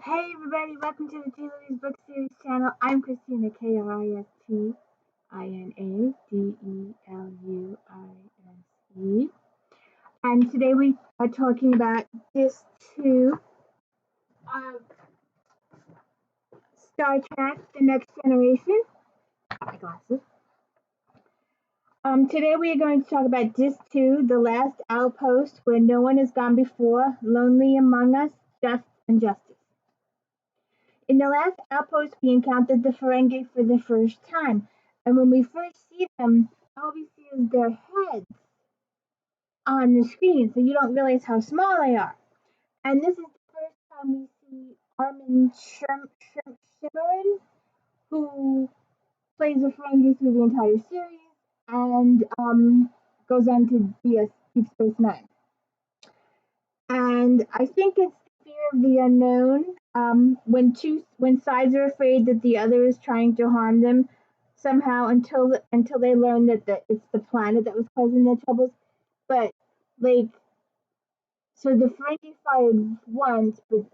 Hey everybody, welcome to the Deluise Book Series channel. I'm Christina, Christina, and today we are talking about Disc 2 of Star Trek The Next Generation. My glasses. Today we are going to talk about Disc 2, The Last Outpost, Where No One Has Gone Before, Lonely Among Us, Just and Justice. In the last outpost, we encountered the Ferengi for the first time, and when we first see them, all we see is their heads on the screen, so you don't realize how small they are. And this is the first time we see Armin Shimmerin, who plays the Ferengi through the entire series, and goes on to be a Deep Space Nine. And I think it's the fear of the unknown. When sides are afraid that the other is trying to harm them somehow until they learn that it's the planet that was causing their troubles. But like, so the Ferengi fired once, but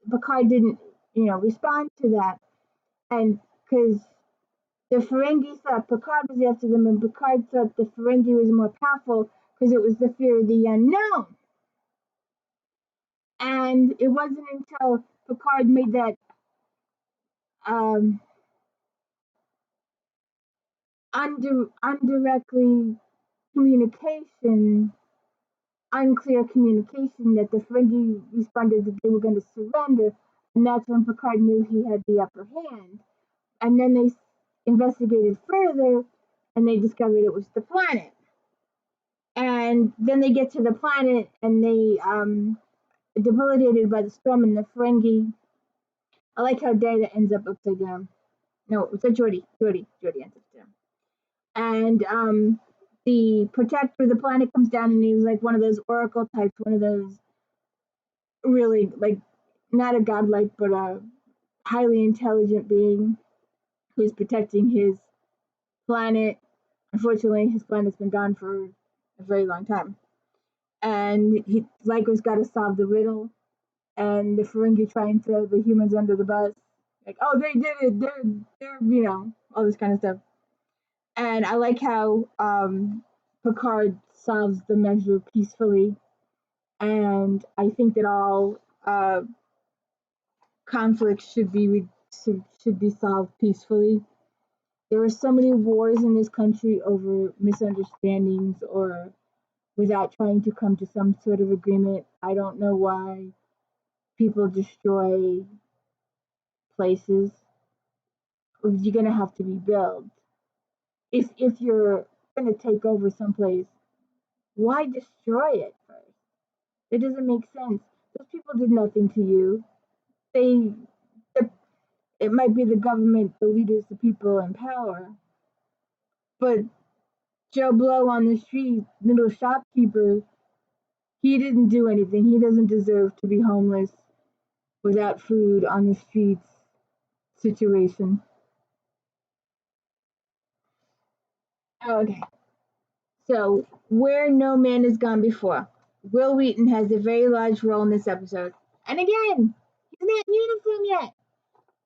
Picard didn't, respond to that, and because the Ferengi thought Picard was after them, and Picard thought the Ferengi was more powerful because it was the fear of the unknown. And it wasn't until Picard made that um, undirectly communication, unclear communication, that the Ferengi responded that they were going to surrender, and that's when Picard knew he had the upper hand. And then they investigated further, and they discovered it was the planet. And then they get to the planet, and they debilitated by the storm, and the Ferengi. I like how Data ends up upside down. No, it was a Geordi. Geordi ends up down. And the protector of the planet comes down, and he was like one of those oracle types, one of those really like not a godlike but a highly intelligent being who's protecting his planet. Unfortunately, his planet's been gone for a very long time, and Lyco's got to solve the riddle. And the Ferengi try and throw the humans under the bus, like, oh, they did it, they're all this kind of stuff. And I like how Picard solves the measure peacefully. And I think that all conflicts should be solved peacefully. There are so many wars in this country over misunderstandings or without trying to come to some sort of agreement. I don't know why people destroy places. You're gonna have to rebuild. If you're gonna take over someplace, why destroy it first? It doesn't make sense. Those people did nothing to you. They, it might be the government, the leaders, the people in power, but Joe Blow on the street, little shopkeeper, he didn't do anything. He doesn't deserve to be homeless without food on the streets situation. Okay, so where no man has gone before. Will Wheaton has a very large role in this episode. And again, he's not in uniform yet.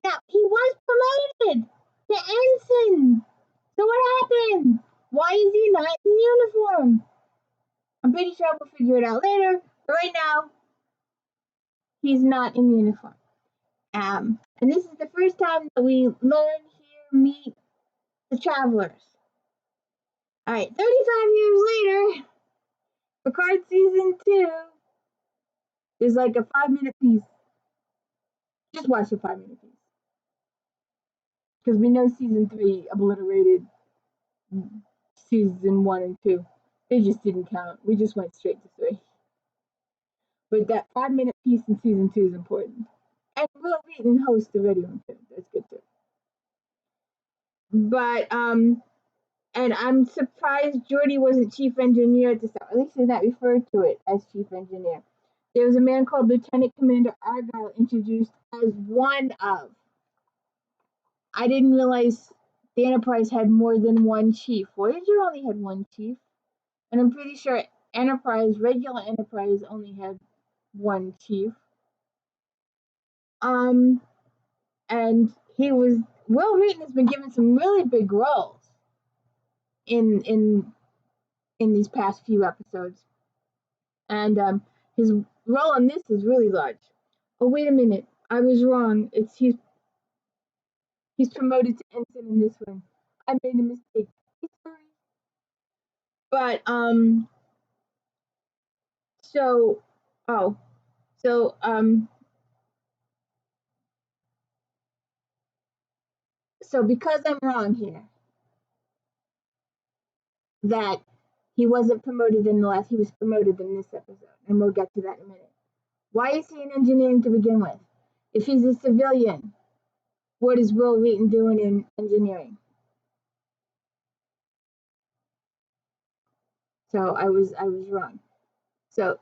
Now, he was promoted to ensign. So what happened? Why is he not in uniform? I'm pretty sure we'll figure it out later, but right now, he's not in uniform. And this is the first time that we learn, hear, meet the travelers. All right, 35 years later, Picard season 2 is like a 5-minute piece. Just watch the 5-minute piece. Because we know season 3 obliterated season 1 and 2. They just didn't count. We just went straight to 3. But that 5-minute piece in season 2 is important. And Will Wheaton hosts the radio one too. That's good too. But and I'm surprised Geordi wasn't chief engineer at the time. At least he's not referred to it as chief engineer. There was a man called Lieutenant Commander Argyle introduced as one of. I didn't realize the Enterprise had more than one chief. Voyager only had one chief. And I'm pretty sure regular Enterprise only had one chief. Um, and Will Wheaton has been given some really big roles in these past few episodes, and his role in this is really large. Oh, wait a minute, I was wrong. It's he's promoted to ensign in this one. I made a mistake. Sorry. But so oh so so because I'm wrong here that he wasn't promoted in the last, he was promoted in this episode, and we'll get to that in a minute. Why is he in engineering to begin with? If he's a civilian, what is Will Wheaton doing in engineering? So I was wrong. So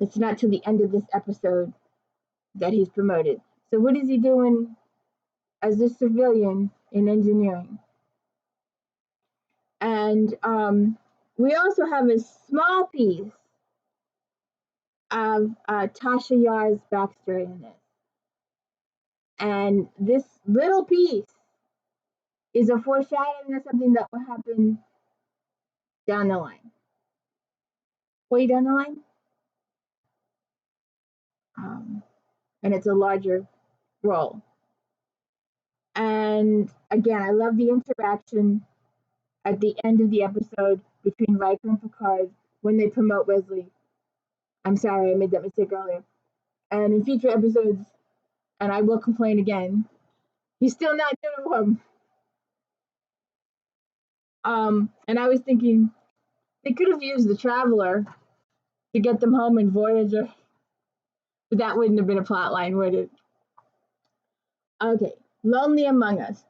it's not till the end of this episode that he's promoted. So what is he doing as a civilian in engineering? And we also have a small piece of Tasha Yar's backstory in this. And this little piece is a foreshadowing of something that will happen down the line. Way down the line. And it's a larger role. And again, I love the interaction at the end of the episode between Riker and Picard when they promote Wesley. I'm sorry, I made that mistake earlier. And in future episodes, and I will complain again, he's still not uniform. And I was thinking they could have used the Traveler to get them home in Voyager, but that wouldn't have been a plot line, would it? Okay, Lonely Among Us.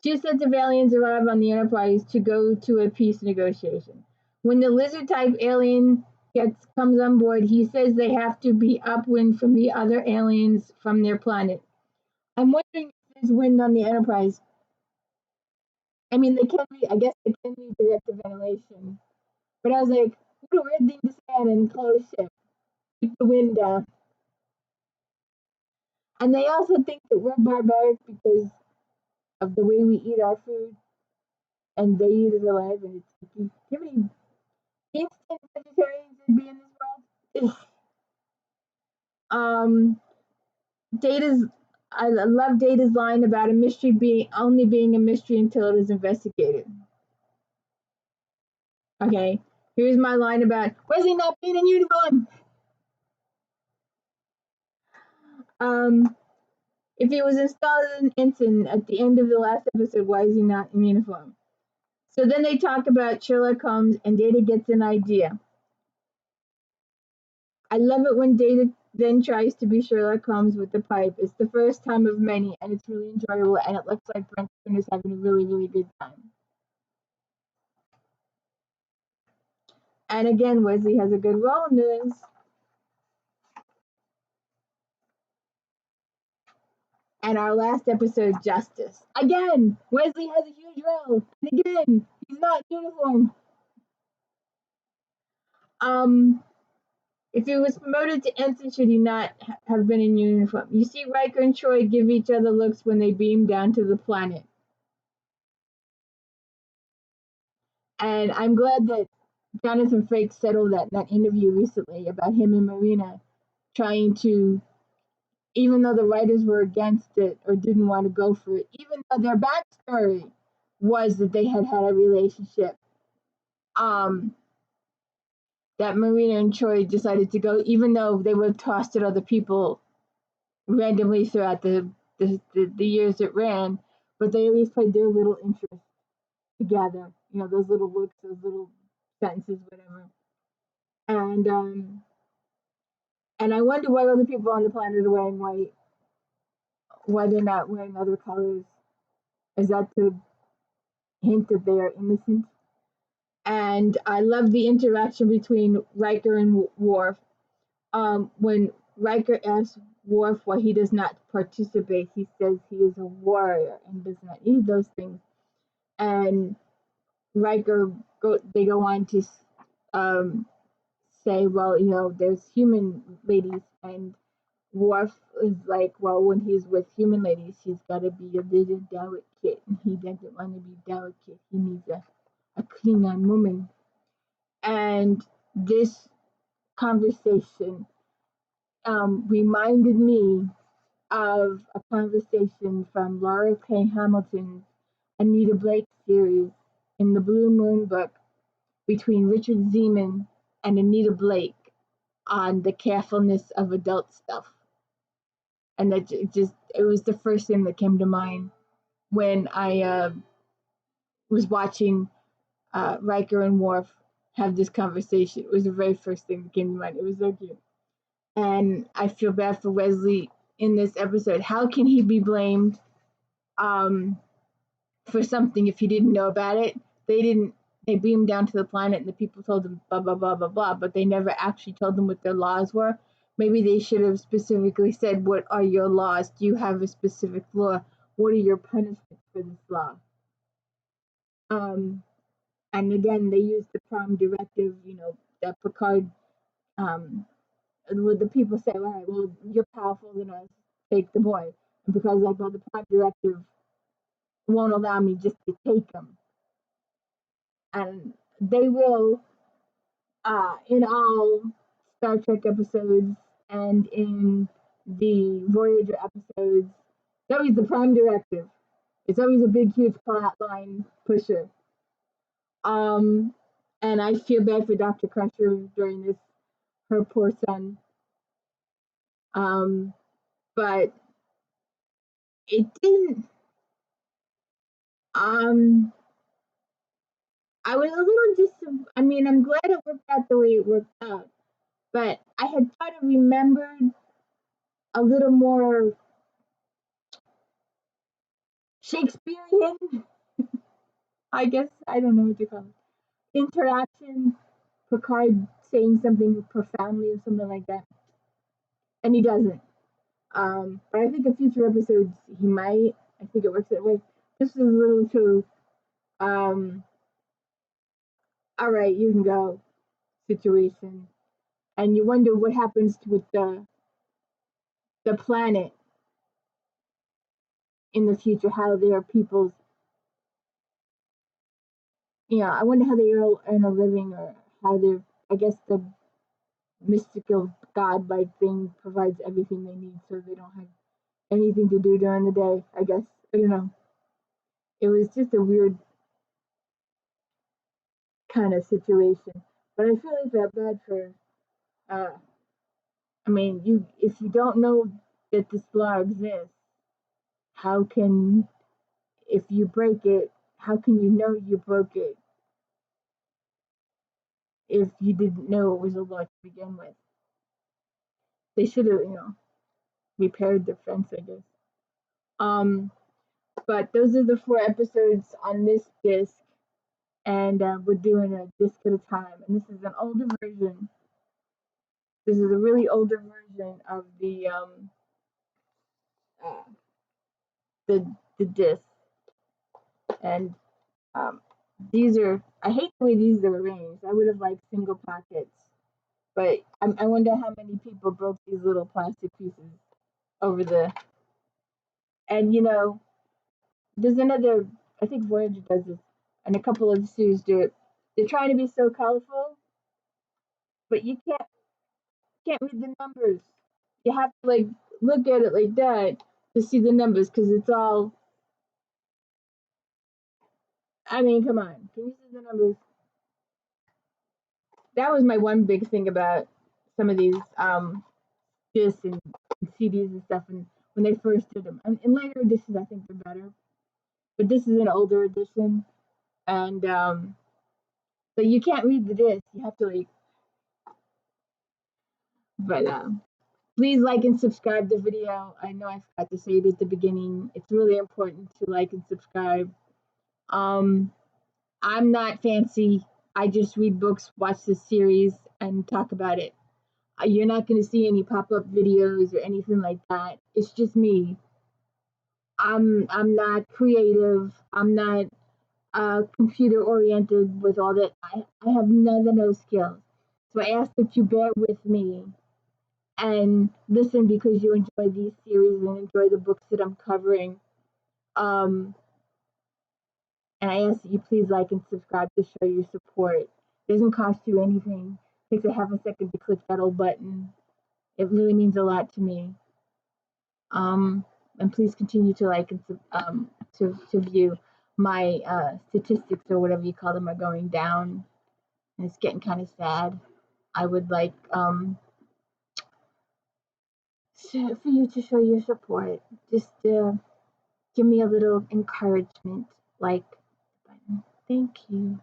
Two sets of aliens arrive on the Enterprise to go to a peace negotiation. When the lizard-type alien comes on board, he says they have to be upwind from the other aliens from their planet. I'm wondering if there's wind on the Enterprise. I mean, I guess they can be direct ventilation. But I was like, what a weird thing to say on an enclosed ship. Keep the wind down. And they also think that we're barbaric because of the way we eat our food, and they eat it alive. And it's like, do you have any instant vegetarians would be in this world? Data's I love Data's line about a mystery being a mystery until it is investigated. Okay, here's my line about Wesley not being in uniform. If he was installed as an ensign at the end of the last episode, why is he not in uniform? So then they talk about Sherlock Holmes, and Data gets an idea. I love it when Data then tries to be Sherlock Holmes with the pipe. It's the first time of many, and it's really enjoyable, and it looks like Brent is having a really, really good time. And again, Wesley has a good role in this. And our last episode, Justice. Again, Wesley has a huge role. And again, he's not in uniform. If he was promoted to ensign, should he not have been in uniform? You see Riker and Troy give each other looks when they beam down to the planet. And I'm glad that Jonathan Frakes settled that in that interview recently about him and Marina trying to, even though the writers were against it or didn't want to go for it, even though their backstory was that they had a relationship, that Marina and Troy decided to go, even though they were tossed at other people randomly throughout the years it ran, but they always played their little interest together. You know, those little looks, those little sentences, whatever. And I wonder why other people on the planet are wearing white, why they're not wearing other colors. Is that to hint that they are innocent? And I love the interaction between Riker and Worf. When Riker asks Worf why he does not participate, he says he is a warrior and does not need those things. And they go on to say, well, you know, there's human ladies, and Worf is like, well, when he's with human ladies, he's got to be a little delicate, and he doesn't want to be delicate. He needs a Klingon woman. And this conversation reminded me of a conversation from Laura K. Hamilton's Anita Blake series in the Blue Moon book between Richard Zeman and Anita Blake on the carefulness of adult stuff. And that it was the first thing that came to mind when I was watching Riker and Worf have this conversation. It was the very first thing that came to mind. It was so cute. And I feel bad for Wesley in this episode. How can he be blamed for something if he didn't know about it? They beamed down to the planet and the people told them blah, blah, blah, blah, blah, but they never actually told them what their laws were. Maybe they should have specifically said, what are your laws? Do you have a specific law? What are your punishments for this law? And again, they used the prom directive, that Picard, the people say, all right, well, you're powerful than us, take the boy. And because, like, well, the prom directive won't allow me just to take him. And they will, in all Star Trek episodes and in the Voyager episodes, it's always the prime directive. It's always a big, huge plot line pusher. And I feel bad for Dr. Crusher during this, her poor son. But it didn't. I was a little I mean, I'm glad it worked out the way it worked out, but I had thought I remembered a little more Shakespearean, I guess. I don't know what to call it. Interaction, Picard saying something profoundly or something like that. And he doesn't. But I think in future episodes he might. I think it works that way. This is a little too all right, you can go situation. And you wonder what happens with the planet in the future, how their peoples, I wonder how they all earn a living, or how they're, I guess the mystical godlike thing provides everything they need so they don't have anything to do during the day, I guess. I don't know. It was just a weird kind of situation. But I feel like felt bad for, uh, I mean, if you don't know that this law exists, how can, if you break it, how can you know you broke it if you didn't know it was a law to begin with? They should have, repaired the fence, I guess. Um, but those are the 4 episodes on this disc, and we're doing a disc at a time. And this is an older version. This is a really older version of uh, the disc, and um, these are. I hate the way these are arranged. I would have liked single pockets, but I wonder how many people broke these little plastic pieces over the. And there's another. I think Voyager does this, and a couple of series do it. They're trying to be so colorful, but you can't read the numbers. You have to like look at it like that to see the numbers because it's all. I mean, come on, can you see the numbers? That was my one big thing about some of these discs and CDs and stuff, and when they first did them. And in later editions, I think they're better, but this is an older edition, and but you can't read the disc. You have to like. But please like and subscribe the video. I know I forgot to say it at the beginning. It's really important to like and subscribe. Um, I'm not fancy. I just read books, watch the series, and talk about it. You're not going to see any pop-up videos or anything like that. It's just me. I'm not creative. I'm not computer oriented with all that. I have none of those skills. So I ask that you bear with me and listen because you enjoy these series and enjoy the books that I'm covering. Um, and I ask that you please like and subscribe to show your support. It doesn't cost you anything. It takes a half a second to click that old button. It really means a lot to me. Um, and please continue to like and to view my statistics or whatever you call them are going down, and it's getting kind of sad. I would like for you to show your support. Just give me a little encouragement, like the button. Thank you.